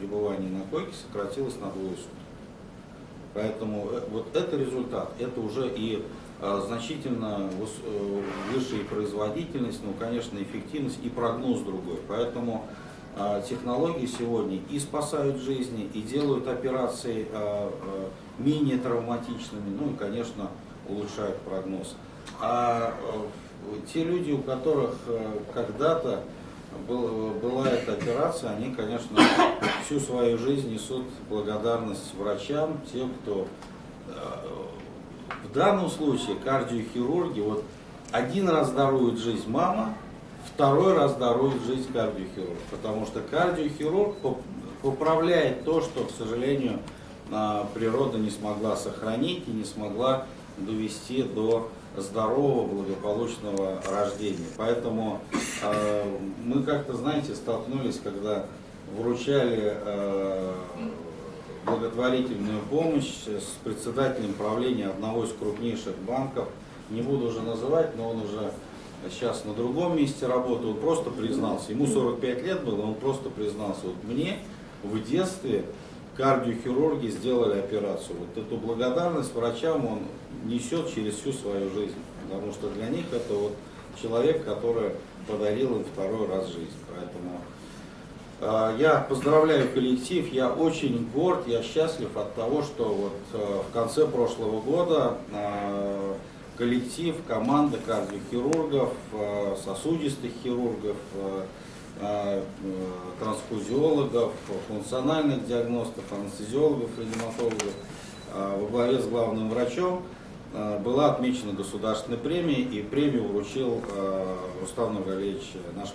пребывания на койке сократилось на 2 суток. Поэтому вот это результат, это уже и значительно выше и производительность, ну, конечно, эффективность и прогноз другой. Поэтому технологии сегодня и спасают жизни, и делают операции менее травматичными, ну и, конечно, улучшают прогноз. А те люди, у которых когда-то была эта операция, они, конечно, всю свою жизнь несут благодарность врачам, тем, кто в данном случае кардиохирурги, вот один раз дарует жизнь мама, второй раз дарует жизнь кардиохирург, потому что кардиохирург поправляет то, что, к сожалению, природа не смогла сохранить и не смогла довести до здорового, благополучного рождения. Поэтому мы как-то, знаете, столкнулись, когда вручали благотворительную помощь с председателем правления одного из крупнейших банков. Не буду уже называть, но он уже сейчас на другом месте работает. Он просто признался, ему 45 лет было, он просто признался: вот мне в детстве кардиохирурги сделали операцию. Вот эту благодарность врачам он несет через всю свою жизнь, потому что для них это вот человек, который подарил им второй раз жизнь. Поэтому я поздравляю коллектив, я очень горд, я счастлив от того, что вот в конце прошлого года коллектив, команда кардиохирургов, сосудистых хирургов, трансфузиологов, функциональных диагностов, анестезиологов, реаниматологов во главе с главным врачом была отмечена государственной премией, и премию вручил Рустам Нургалиевич, наш